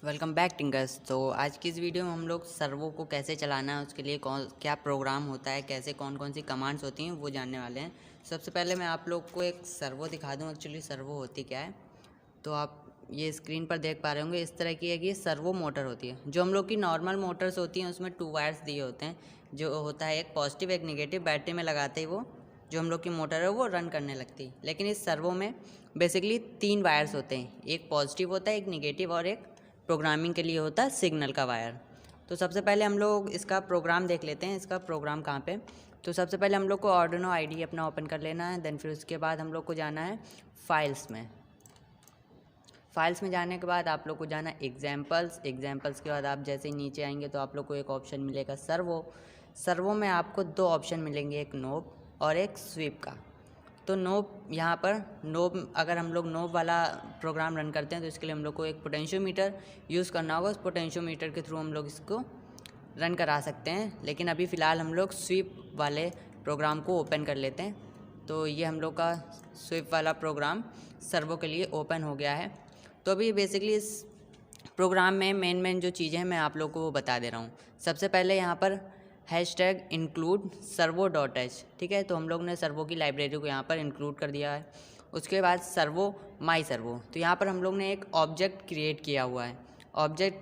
Welcome back tinkers. तो आज की इस वीडियो में हम लोग सर्वो को कैसे चलाना है, उसके लिए क्या प्रोग्राम होता है, कैसे कौन कौन सी कमांड्स होती हैं वो जानने वाले हैं। सबसे पहले मैं आप लोग को एक सर्वो दिखा दूं। एक्चुअली सर्वो होती क्या है, तो आप ये स्क्रीन पर देख पा रहे होंगे। इस तरह की है कि ये सर्वो मोटर होती है। जो हम लोग की नॉर्मल मोटर्स होती हैं उसमें 2 वायर्स दिए होते हैं, जो होता है एक पॉजिटिव एक निगेटिव। बैटरी में लगाते ही वो जो हम लोग की मोटर है वो रन करने लगती है। लेकिन इस सर्वो में बेसिकली 3 वायर्स होते हैं, एक पॉजिटिव होता है, एक निगेटिव और एक प्रोग्रामिंग के लिए होता है सिग्नल का वायर। तो सबसे पहले हम लोग इसका प्रोग्राम देख लेते हैं। इसका प्रोग्राम कहाँ पे, तो सबसे पहले हम लोग को आर्डिनो आईडी अपना ओपन कर लेना है। देन फिर उसके बाद हम लोग को जाना है फाइल्स में। फाइल्स में जाने के बाद आप लोग को जाना एग्जाम्पल्स के बाद आप जैसे ही नीचे आएंगे तो आप लोग को एक ऑप्शन मिलेगा सर्वो में आपको 2 ऑप्शन मिलेंगे, एक नोब और एक स्वीप का। तो नोब, यहाँ पर नोब, अगर हम लोग नोब वाला प्रोग्राम रन करते हैं तो इसके लिए हम लोग को एक पोटेंशियोमीटर यूज़ करना होगा। उस पोटेंशियोमीटर के थ्रू हम लोग इसको रन करा सकते हैं। लेकिन अभी फ़िलहाल हम लोग स्वीप वाले प्रोग्राम को ओपन कर लेते हैं। तो ये हम लोग का स्वीप वाला प्रोग्राम सर्वो के लिए ओपन हो गया है। तो अभी बेसिकली इस प्रोग्राम में मेन जो चीज़ें हैं मैं आप लोग को वो बता दे रहा हूँ। सबसे पहले यहाँ पर #include servo.h, ठीक है। तो हम लोग ने सर्वो की लाइब्रेरी को यहाँ पर इंक्लूड कर दिया है। उसके बाद सर्वो माई सर्वो, तो यहाँ पर हम लोग ने एक ऑब्जेक्ट क्रिएट किया हुआ है। ऑब्जेक्ट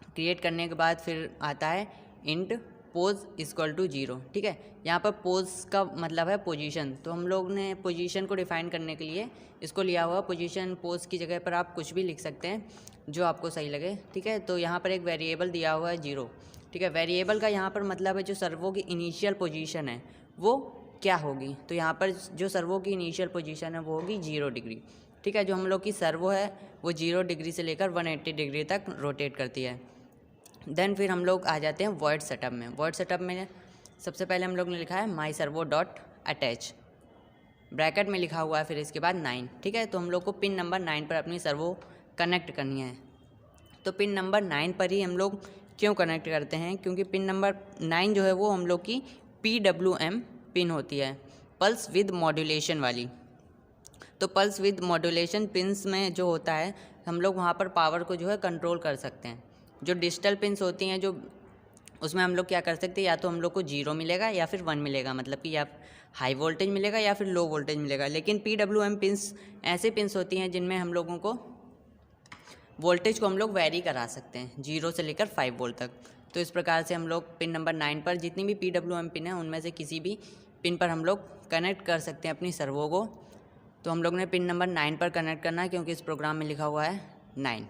क्रिएट करने के बाद फिर आता है इंट पोज = 0, ठीक है। यहाँ पर पोज का मतलब है पोजीशन। तो हम लोग ने पोजीशन को डिफ़ाइन करने के लिए इसको लिया हुआ। पोजीशन पोज की जगह पर आप कुछ भी लिख सकते हैं जो आपको सही लगे, ठीक है। तो यहाँ पर एक वेरिएबल दिया हुआ है 0, ठीक है। वेरिएबल का यहाँ पर मतलब है जो सर्वो की इनिशियल पोजीशन है वो क्या होगी। तो यहाँ पर जो सर्वो की इनिशियल पोजीशन है वो होगी 0 डिग्री, ठीक है। जो हम लोग की सर्वो है वो 0 डिग्री से लेकर 180 डिग्री तक रोटेट करती है। देन फिर हम लोग आ जाते हैं वॉइड सेटअप में। वॉइड सेटअप में सबसे पहले हम लोग ने लिखा है माई सर्वो डॉट अटैच, ब्रैकेट में लिखा हुआ है फिर इसके बाद 9, ठीक है। तो हम लोग को पिन नंबर 9 पर अपनी सर्वो कनेक्ट करनी है। तो पिन नंबर 9 पर ही हम लोग क्यों कनेक्ट करते हैं, क्योंकि पिन नंबर 9 जो है वो हम लोग की PWM पिन होती है, पल्स विद मॉड्यूलेशन वाली। तो पल्स विद मॉड्यूलेशन पिन्स में जो होता है हम लोग वहाँ पर पावर को जो है कंट्रोल कर सकते हैं। जो डिजिटल पिन्स होती हैं जो उसमें हम लोग क्या कर सकते हैं, या तो हम लोग को 0 मिलेगा या फिर 1 मिलेगा, मतलब कि या हाई वोल्टेज मिलेगा या फिर लो वोल्टेज मिलेगा। लेकिन PWM पिन्स ऐसे पिन्स होती हैं जिनमें हम लोगों को वोल्टेज को हम लोग वैरी करा सकते हैं 0 से लेकर 5 वोल्ट तक। तो इस प्रकार से हम लोग पिन नंबर 9 पर जितनी भी PWM पिन है उनमें से किसी भी पिन पर हम लोग कनेक्ट कर सकते हैं अपनी सर्वो को। तो हम लोग ने पिन नंबर 9 पर कनेक्ट करना है क्योंकि इस प्रोग्राम में लिखा हुआ है 9।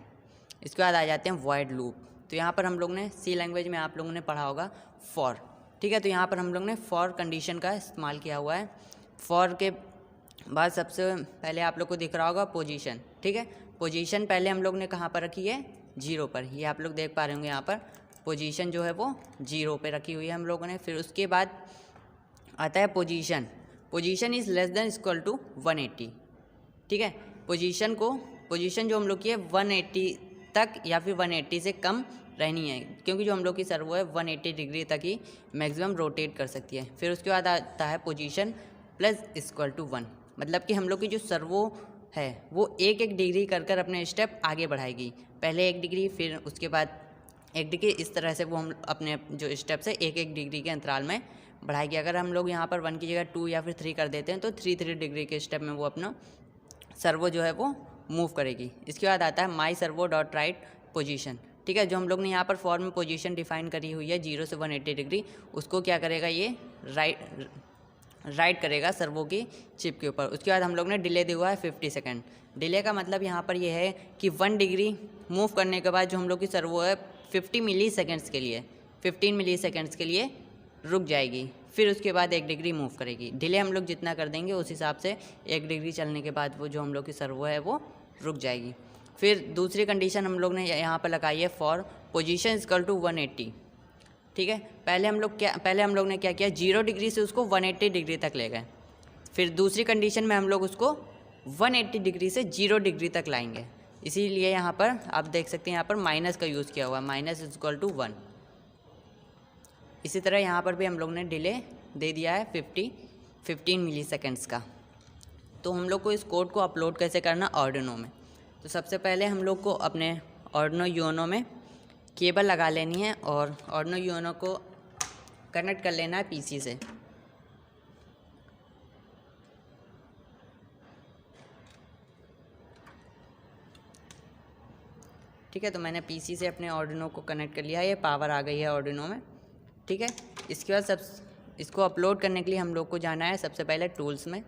इसके बाद आ जाते हैं वॉइड लूप। तो यहाँ पर हम लोग ने सी लैंग्वेज में आप लोगों ने पढ़ा होगा फॉर, ठीक है। तो यहाँ पर हम लोग ने फॉर कंडीशन का इस्तेमाल किया हुआ है। फॉर के बाद सबसे पहले आप लोग को दिख रहा होगा पोजीशन, ठीक है। पोजीशन पहले हम लोग ने कहाँ पर रखी है, 0 पर। ये आप लोग देख पा रहे होंगे यहाँ पर पोजीशन जो है वो 0 पे रखी हुई है हम लोगों ने। फिर उसके बाद आता है position is less than equal to 180, ठीक है। पोजीशन जो हम लोग की है 180 तक या फिर 180 से कम रहनी है, क्योंकि जो हम लोग की सर्वो है 180 डिग्री तक ही मैक्सिमम रोटेट कर सकती है। फिर उसके बाद आता है पोजीशन +=1, मतलब कि हम लोग की जो सर्वो है वो एक डिग्री कर अपने स्टेप आगे बढ़ाएगी। पहले 1 डिग्री, फिर उसके बाद 1 डिग्री, इस तरह से वो हम अपने जो स्टेप्स है 1 डिग्री के अंतराल में बढ़ाएगी। अगर हम लोग यहाँ पर 1 की जगह 2 या फिर 3 कर देते हैं तो 3 डिग्री के स्टेप में वो अपना सर्वो जो है वो मूव करेगी। इसके बाद आता है माई सर्वो डॉट राइट पोजीशन, ठीक है। जो हम लोग ने यहाँ पर फॉर में पोजीशन डिफाइन करी हुई है 0 से 180 डिग्री, उसको क्या करेगा, ये राइट करेगा सर्वो की चिप के ऊपर। उसके बाद हम लोग ने डिले दिया हुआ है 50 सेकेंड। डिले का मतलब यहाँ पर ये है कि 1 डिग्री मूव करने के बाद जो हम लोग की सर्वो है 15 मिली सेकेंड्स के लिए रुक जाएगी। फिर उसके बाद 1 डिग्री मूव करेगी। डिले हम लोग जितना कर देंगे उस हिसाब से 1 डिग्री चलने के बाद वो जो हम लोग की सर्वो है वो रुक जाएगी। फिर दूसरी कंडीशन हम लोग ने यहाँ पर लगाई है फॉर पोजीशन = 180, ठीक है। पहले हम लोग ने क्या किया, 0 डिग्री से उसको 180 डिग्री तक ले गए। फिर दूसरी कंडीशन में हम लोग उसको 180 डिग्री से 0 डिग्री तक लाएंगे। इसीलिए यहाँ पर आप देख सकते हैं यहाँ पर माइनस का यूज़ किया हुआ है, -=1। इसी तरह यहाँ पर भी हम लोग ने डिले दे दिया है 15 मिली सेकेंड्स का। तो हम लोग को इस कोड को अपलोड कैसे करना आर्डिनो में। तो सबसे पहले हम लोग को अपने आर्डिनो यूनो में केबल लगा लेनी है और आर्डिनो यूनो को कनेक्ट कर लेना है पीसी से। ठीक है, तो मैंने पीसी से अपने आर्डिनो को कनेक्ट कर लिया है। ये पावर आ गई है आर्डिनो में। ठीक है, इसके बाद इसको अपलोड करने के लिए हम लोग को जाना है सबसे पहले टूल्स में।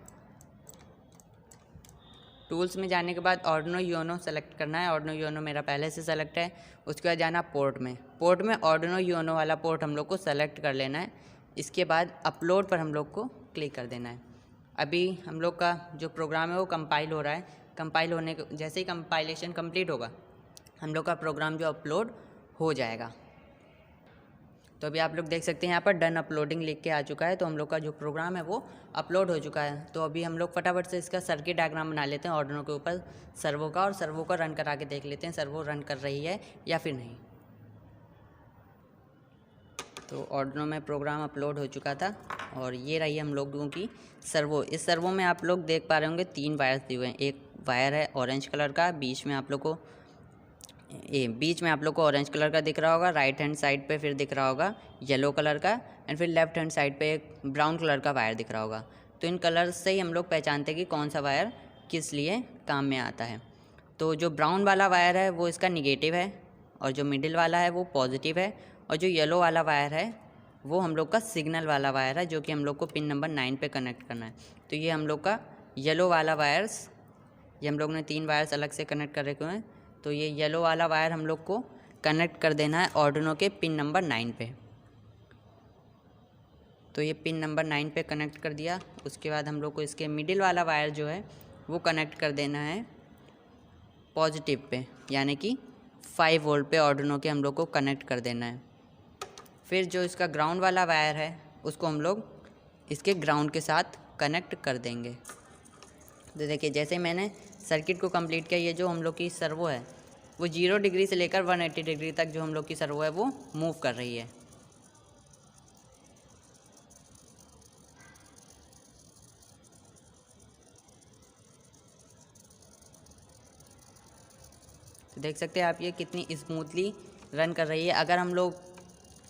टूल्स में जाने के बाद आर्डिनो यूनो सेलेक्ट करना है। आर्डिनो यूनो मेरा पहले से सेलेक्ट है। उसके बाद जाना पोर्ट में। पोर्ट में आर्डिनो यूनो वाला पोर्ट हम लोग को सेलेक्ट कर लेना है। इसके बाद अपलोड पर हम लोग को क्लिक कर देना है। अभी हम लोग का जो प्रोग्राम है वो कंपाइल हो रहा है। कंपाइल होने के जैसे ही कंपाइलेशन कंप्लीट होगा हम लोग का प्रोग्राम जो अपलोड हो जाएगा। तो अभी आप लोग देख सकते हैं यहाँ पर डन अपलोडिंग लिख के आ चुका है। तो हम लोग का जो प्रोग्राम है वो अपलोड हो चुका है। तो अभी हम लोग फटाफट से इसका सर्किट डायग्राम बना लेते हैं आर्डिनो के ऊपर सर्वो का, और सर्वो को रन करा के देख लेते हैं सर्वो रन कर रही है या फिर नहीं। तो आर्डिनो में प्रोग्राम अपलोड हो चुका था और ये रही हम लोगों की सर्वो। इस सर्वो में आप लोग देख पा रहे होंगे 3 वायर्स दिए हुए हैं। एक वायर है ऑरेंज कलर का, बीच में आप लोग को ऑरेंज कलर का दिख रहा होगा। राइट हैंड साइड पे फिर दिख रहा होगा येलो कलर का, एंड फिर लेफ्ट हैंड साइड पे एक ब्राउन कलर का वायर दिख रहा होगा। तो इन कलर्स से ही हम लोग पहचानते हैं कि कौन सा वायर किस लिए काम में आता है। तो जो ब्राउन वाला वायर है वो इसका निगेटिव है, और जो मिडिल वाला है वो पॉजिटिव है, और जो येलो वाला वायर है वो हम लोग का सिग्नल वाला वायर है, जो कि हम लोग को पिन नंबर 9 पे कनेक्ट करना है। तो ये हम लोग का येलो वाला वायर्स, ये हम लोग ने 3 वायर्स अलग से कनेक्ट कर रखे हैं। तो ये येलो वाला वायर हम लोग को कनेक्ट कर देना है आर्डिनो के पिन नंबर 9 पे। तो ये पिन नंबर 9 पे कनेक्ट कर दिया। उसके बाद हम लोग को इसके मिडिल वाला वायर जो है वो कनेक्ट कर देना है पॉजिटिव पे, यानी कि 5 वोल्ट पे आर्डिनो के हम लोग को कनेक्ट कर देना है। फिर जो इसका ग्राउंड वाला वायर है उसको हम लोग इसके ग्राउंड के साथ कनेक्ट कर देंगे। तो देखिए जैसे मैंने सर्किट को कंप्लीट किया, ये जो हम लोग की सर्वो है वो 0 डिग्री से लेकर 180 डिग्री तक जो हम लोग की सर्वो है वो मूव कर रही है। तो देख सकते हैं आप ये कितनी स्मूथली रन कर रही है। अगर हम लोग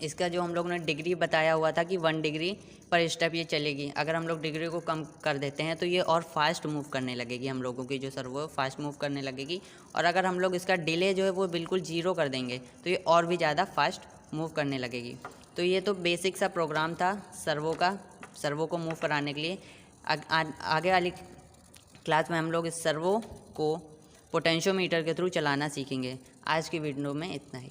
इसका जो हम लोग ने डिग्री बताया हुआ था कि 1 डिग्री पर स्टेप ये चलेगी, अगर हम लोग डिग्री को कम कर देते हैं तो ये और फास्ट मूव करने लगेगी। हम लोगों की जो सर्वो है फास्ट मूव करने लगेगी। और अगर हम लोग इसका डिले जो है वो बिल्कुल 0 कर देंगे तो ये और भी ज़्यादा फास्ट मूव करने लगेगी। तो ये तो बेसिक सा प्रोग्राम था सर्वो का, सर्वो को मूव कराने के लिए। आगे वाली क्लास में हम लोग इस सर्वो को पोटेंशियोमीटर के थ्रू चलाना सीखेंगे। आज की वीडियो में इतना ही।